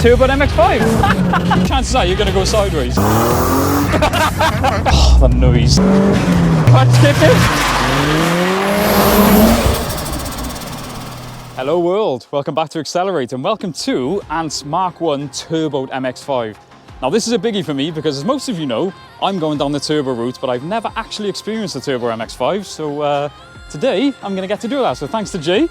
turbo MX5. Chances are you're going to go sideways. Oh, the noise. Clutch kicking. Hello world, welcome back to Accelerate and welcome to Ant's Mark 1 turboed MX5. Now this is a biggie for me because as most of you know, I'm going down the turbo route, but I've never actually experienced the turbo MX5. So today I'm going to get to do that. So thanks to Jay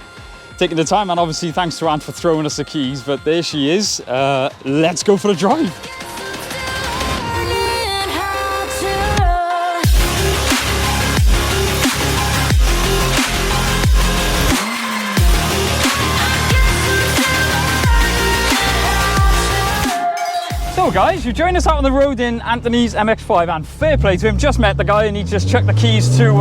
taking the time, and obviously thanks to Ant for throwing us the keys, but there she is. Let's go for a drive. So guys, you joined us out on the road in Anthony's MX5, and fair play to him, just met the guy and he just chucked the keys to,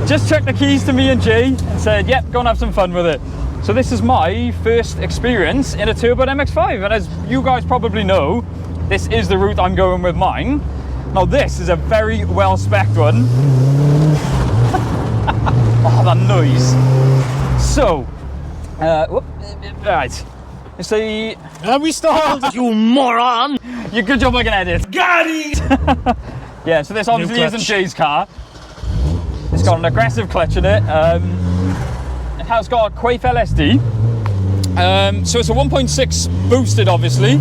just chucked the keys to me and Jay and said, yep, go and have some fun with it. So this is my first experience in a turbo MX5, and as you guys probably know, this is the route I'm going with mine. Now this is a very well-spec'd one. Oh, that noise. So, right. See, we stalled, you moron! You good job I can edit. Got it! Yeah, so this obviously isn't Jay's car. It's got an aggressive clutch in it. It has got Quaife LSD. So it's a 1.6 boosted, obviously.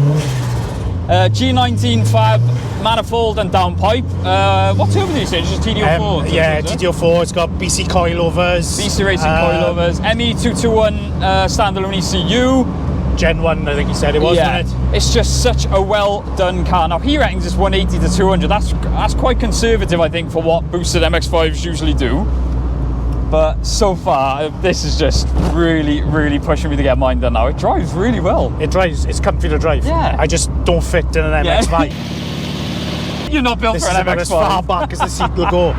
G19 fab manifold and downpipe. What turbo do you say? Just TD04? Yeah, TD04. It's got BC coilovers. BC Racing coilovers. ME221 standalone ECU. Gen 1, I think he said it was, yeah, wasn't it? It's just such a well done car. Now he reckons it's 180 to 200. That's quite conservative, I think, for what boosted MX5s usually do. But so far, this is just really, really pushing me to get mine done now. It drives really well. It drives, it's comfy to drive. Yeah. I just don't fit in an MX5. You're not built for an MX5. As far back as the seat will go.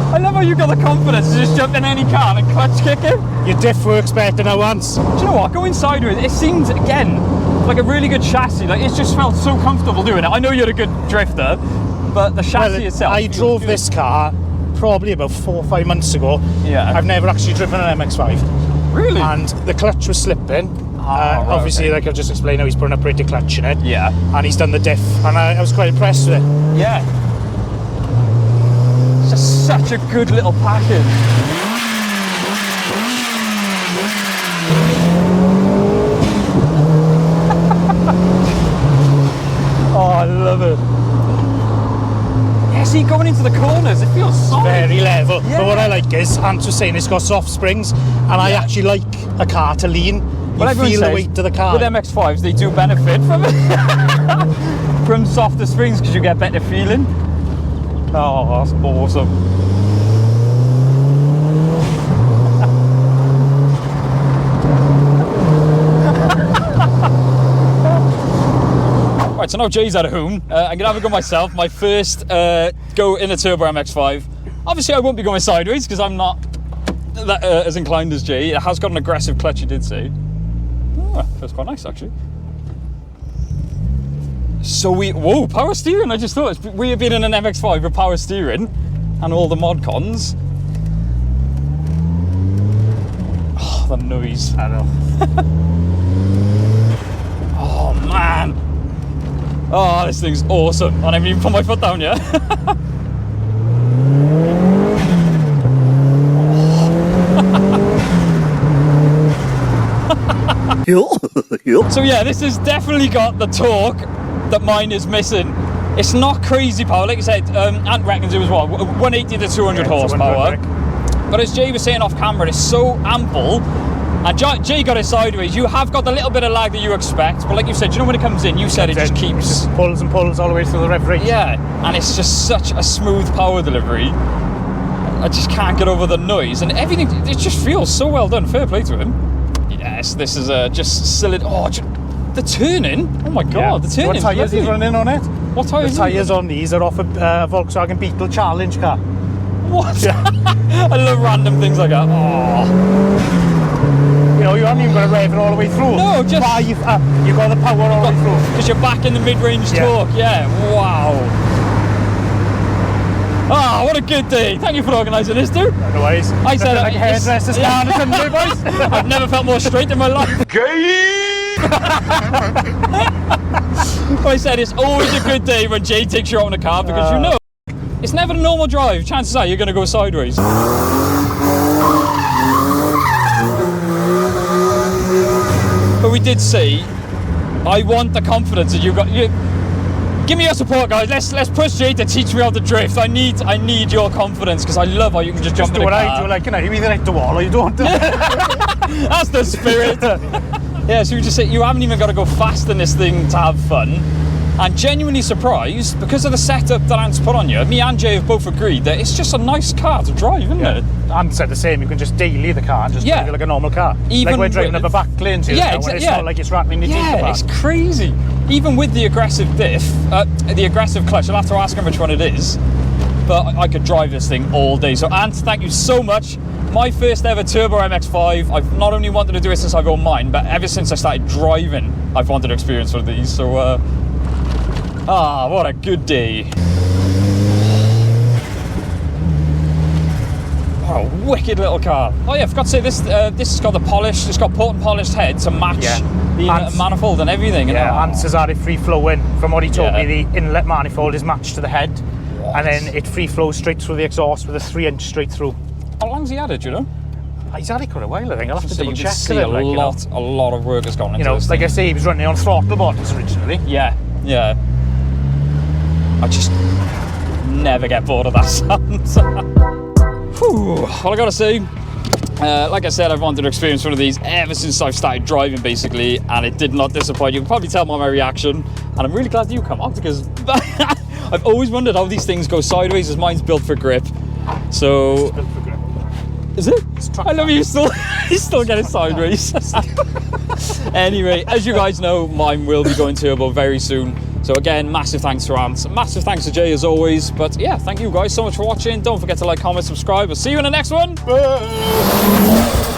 I love how you got the confidence to just jump in any car and clutch kick it. Your diff works better now once. Do you know what? Going sideways, it seems, again, like a really good chassis. Like, it's just felt so comfortable doing it. I know you're a good drifter, but the chassis itself. I drove this car probably about 4 or 5 months ago. Yeah. I've never actually driven an MX5. Really? And the clutch was slipping. Right, obviously, okay. like I've just explained, now he's put an uprated clutch in it. Yeah. And he's done the diff, and I was quite impressed with it. Yeah. It's just such a good little package. Oh, I love it. Yeah, see, going into the corners, it feels solid. Very level. Yeah. But what I like is, Ant was saying it's got soft springs, and I actually like a car to lean. You feel the weight of the car. With MX5s, they do benefit from it. From softer springs, because you get better feeling. Oh, that's awesome. Right, so now Jay's at home. I'm gonna have a go myself. My first go in a turbo MX5. Obviously, I won't be going sideways because I'm not that, as inclined as Jay. It has got an aggressive clutch, you did say. Oh, feels quite nice actually. So whoa, power steering. I just thought we have been in an MX5 with power steering and all the mod cons. Oh, the noise. I know. Oh man. Oh, this thing's awesome. I haven't even put my foot down yet. So yeah, this has definitely got the torque that mine is missing. It's not crazy power, like I said. Ant reckons it was what, 180 to 200 horsepower. But as Jay was saying off camera, it's so ample. And Jay got it sideways. You have got the little bit of lag that you expect, but like you said, you know when it comes in, you said it just keeps. It just pulls and pulls all the way through the rev rate. Yeah, and it's just such a smooth power delivery. I just can't get over the noise and everything. It just feels so well done. Fair play to him. Yes, this is just silly. Oh, the turning. Oh my god, the turning. What tyres he's running on it? What tyres? The tyres on these are off a Volkswagen Beetle Challenge car. What? I love random things like that. Oh. You know, you haven't even got to rev it all the way through. No, just... 5 up, you got the power all the way through. Because you're back in the mid-range torque, yeah. Wow. what a good day. Thank you for organising this, dude. No worries. I said like a hairdresser's car on a Sunday, boys. I've never felt more straight in my life. I said it's always a good day when Jay takes you out in a car because you know it's never a normal drive. Chances are you're going to go sideways. But we did say, I want the confidence that you've got. Give me your support, guys. Let's push Jay to teach me how to drift. I need your confidence because I love how you can just jump in the car. I do, like, you know, you either hit the wall or you don't. That's the spirit. Yeah, so you just say you haven't even got to go fast in this thing to have fun. And genuinely surprised because of the setup that Ant's put on you. Me and Jay have both agreed that it's just a nice car to drive, isn't it? Ant said the same. You can just daily the car and just drive it like a normal car. Even like we're driving up a back lane to it's not like it's rattling your teeth apart. It's crazy. Even with the aggressive diff, the aggressive clutch, I'll have to ask him which one it is. But I could drive this thing all day. So Ant, thank you so much. My first ever Turbo MX5. I've not only wanted to do it since I've owned mine, but ever since I started driving, I've wanted to experience one of these. So, what a good day. What a wicked little car. Oh yeah, I forgot to say this has got the polish, it's got port and polished head to match the manifold and everything. Ant says that it free flowing. From what he told me, the inlet manifold is matched to the head. And then it free flows straight through the exhaust with a 3-inch straight through. How long's he had it, you know? He's had it quite a while, I think. I'll have to So double you check. can see a lot of work has gone into this like thing. I say, he was running on throttle bodies originally. Yeah. I just never get bored of that sound. Whew. Well, I gotta say, like I said, I've wanted to experience one of these ever since I've started driving, basically, and it did not disappoint. You can probably tell by my reaction, and I'm really glad you come out because I've always wondered how these things go sideways, as mine's built for grip. So, Built for grip. is it? I love you still. You still get it sideways. Anyway, as you guys know, mine will be going turbo very soon. So again, massive thanks to Ant, massive thanks to Jay as always. But yeah, thank you guys so much for watching. Don't forget to like, comment, subscribe. I'll see you in the next one. Bye.